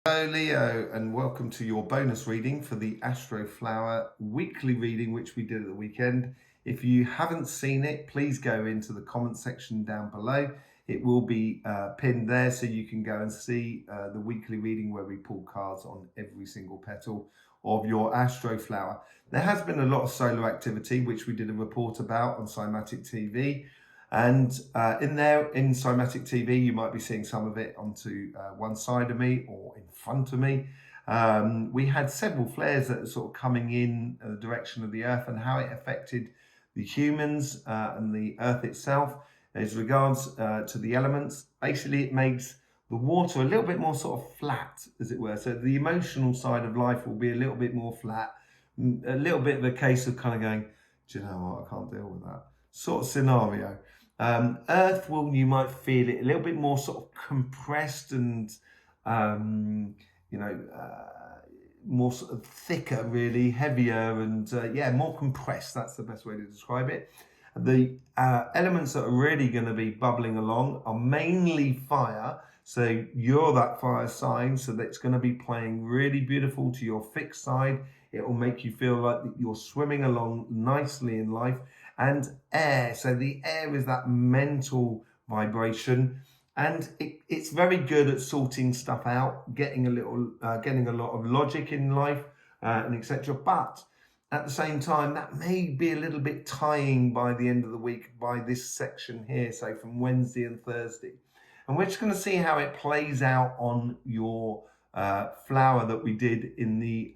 Hello Leo, and welcome to your bonus reading for the Astroflower weekly reading which we did at the weekend. If you haven't seen it, please go into the comment section down below. It will be pinned there so you can go and see the weekly reading where we pull cards on every single petal of your Astroflower. There has been a lot of solar activity which we did a report about on Cymatic TV. And in Cymatic TV, you might be seeing some of it onto one side of me or in front of me. We had several flares that are sort of coming in the direction of the Earth and how it affected the humans and the Earth itself as regards to the elements. Basically, it makes the water a little bit more sort of flat, as it were. So the emotional side of life will be a little bit more flat, a little bit of a case of kind of going, do you know what, I can't deal with that sort of scenario. Earth you might feel it a little bit more sort of compressed and, more sort of thicker, really, heavier and, more compressed. That's the best way to describe it. The elements that are really going to be bubbling along are mainly fire. So you're that fire sign, so that's going to be playing really beautiful to your fixed side. It will make you feel like you're swimming along nicely in life. And air, so the air is that mental vibration, and it's very good at sorting stuff out, getting a lot of logic in life, and etc. But at the same time, that may be a little bit tying by the end of the week by this section here, so from Wednesday and Thursday. And we're just going to see how it plays out on your flower that we did in the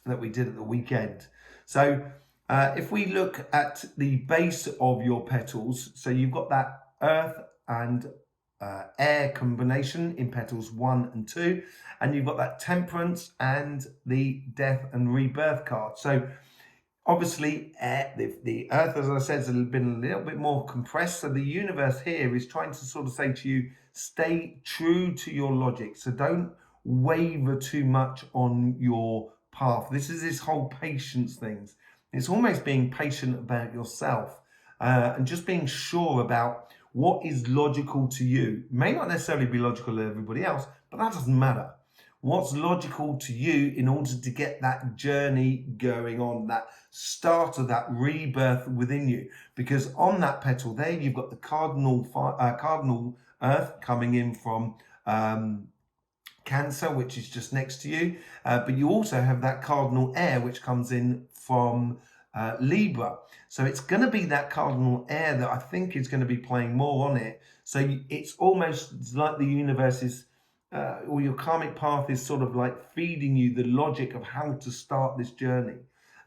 at the weekend. So if we look at the base of your petals, so you've got that earth and air combination in petals 1 and 2, and you've got that temperance and the death and rebirth card. So obviously the earth, as I said, has been a little bit more compressed. So the universe here is trying to sort of say to you, stay true to your logic. So don't waver too much on your path. This is this whole patience things. It's almost being patient about yourself and just being sure about what is logical to you. It may not necessarily be logical to everybody else, but that doesn't matter. What's logical to you in order to get that journey going on, that start of that rebirth within you? Because on that petal there, you've got the cardinal earth coming in from Cancer, which is just next to you, but you also have that cardinal air which comes in from Libra. So it's going to be that cardinal air that I think is going to be playing more on it. So it's almost like the universe is or your karmic path is sort of like feeding you the logic of how to start this journey.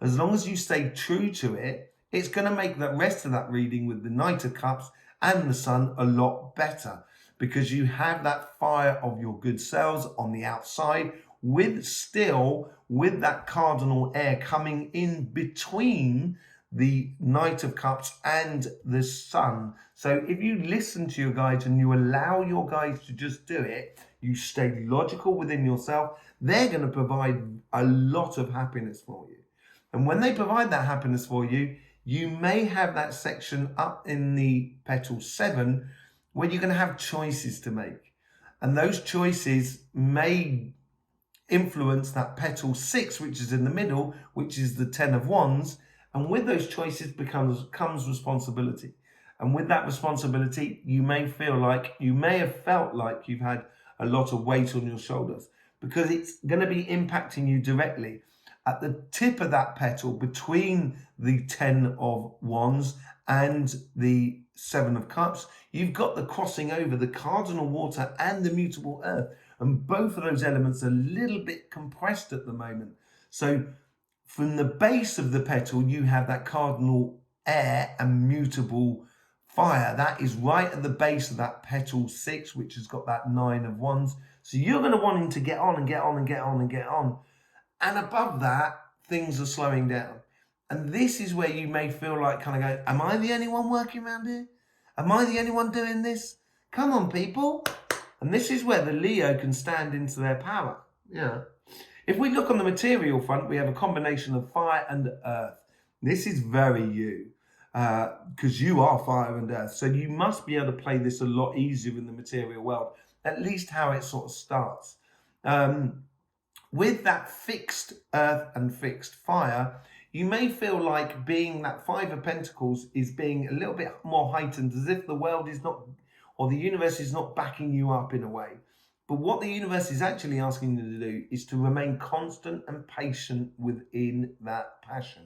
As long as you stay true to it, it's going to make the rest of that reading with the Knight of Cups and the Sun a lot better, because you have that fire of your good selves on the outside with that cardinal air coming in between the Knight of Cups and the Sun. So if you listen to your guides and you allow your guides to just do it, you stay logical within yourself, they're going to provide a lot of happiness for you. And when they provide that happiness for you, you may have that section up in the petal 7 where you're going to have choices to make. And those choices may influence that petal 6, which is in the middle, which is the 10 of Wands. And with those choices comes responsibility. And with that responsibility, you may have felt like you've had a lot of weight on your shoulders, because it's going to be impacting you directly. At the tip of that petal, between the 10 of Wands and the 7 of Cups, you've got the crossing over, the cardinal water and the mutable earth. And both of those elements are a little bit compressed at the moment. So from the base of the petal, you have that cardinal air and mutable fire. That is right at the base of that petal 6, which has got that 9 of Wands. So you're going to want him to get on and get on and get on and get on. And above that, things are slowing down. And this is where you may feel like kind of going, am I the only one working around here? Am I the only one doing this? Come on, people. And this is where the Leo can stand into their power. Yeah. If we look on the material front, we have a combination of fire and earth. This is very you, because you are fire and earth. So you must be able to play this a lot easier in the material world, at least how it sort of starts. With that fixed earth and fixed fire, you may feel like being that Five of Pentacles is being a little bit more heightened, as if the world is not, or the universe is not backing you up in a way. But what the universe is actually asking you to do is to remain constant and patient within that passion.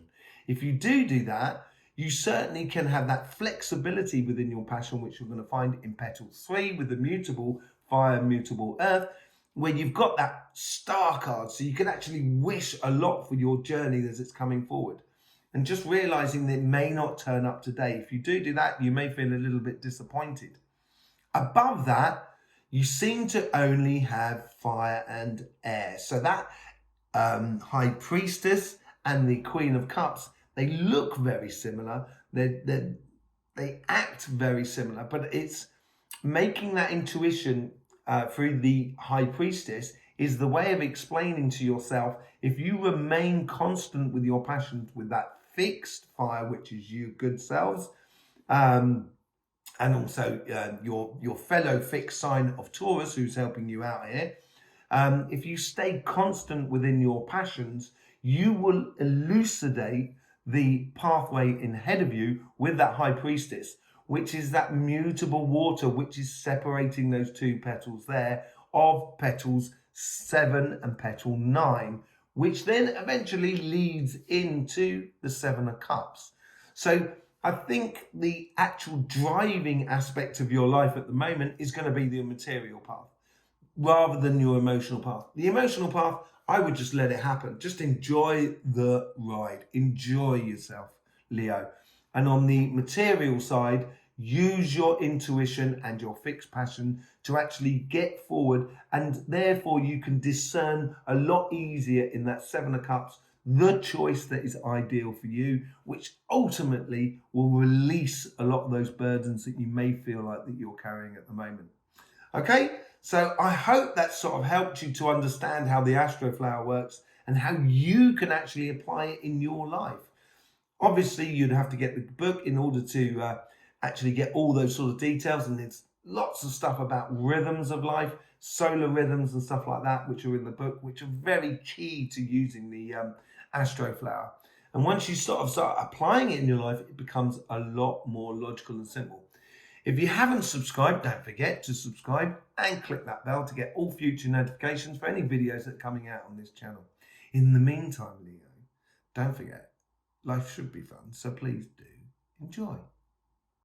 If you do that, you certainly can have that flexibility within your passion, which you're going to find in Petal 3 with the mutable fire, mutable earth, where you've got that star card, so you can actually wish a lot for your journey as it's coming forward. And just realizing that it may not turn up today. If you do that, you may feel a little bit disappointed. Above that, you seem to only have fire and air. So that High Priestess and the Queen of Cups, they look very similar. They act very similar, but it's making that intuition through the High Priestess is the way of explaining to yourself, if you remain constant with your passions, with that fixed fire, which is you good selves, and also your fellow fixed sign of Taurus, who's helping you out here, if you stay constant within your passions, you will elucidate the pathway ahead of you with that High Priestess, which is that mutable water, which is separating those two petals there of petals 7 and petal 9, which then eventually leads into the 7 of Cups. So I think the actual driving aspect of your life at the moment is going to be the material path rather than your emotional path. The emotional path, I would just let it happen. Just enjoy the ride. Enjoy yourself, Leo. And on the material side, use your intuition and your fixed passion to actually get forward, and therefore you can discern a lot easier in that 7 of Cups the choice that is ideal for you, which ultimately will release a lot of those burdens that you may feel like that you're carrying at the moment. Okay, so I hope that sort of helped you to understand how the Astroflower works and how you can actually apply it in your life. Obviously, you'd have to get the book in order to actually get all those sort of details, and there's lots of stuff about rhythms of life, solar rhythms and stuff like that, which are in the book, which are very key to using the Astroflower. And once you sort of start applying it in your life, it becomes a lot more logical and simple. If you haven't subscribed, don't forget to subscribe and click that bell to get all future notifications for any videos that are coming out on this channel. In the meantime, Leo, don't forget, life should be fun, so please do enjoy.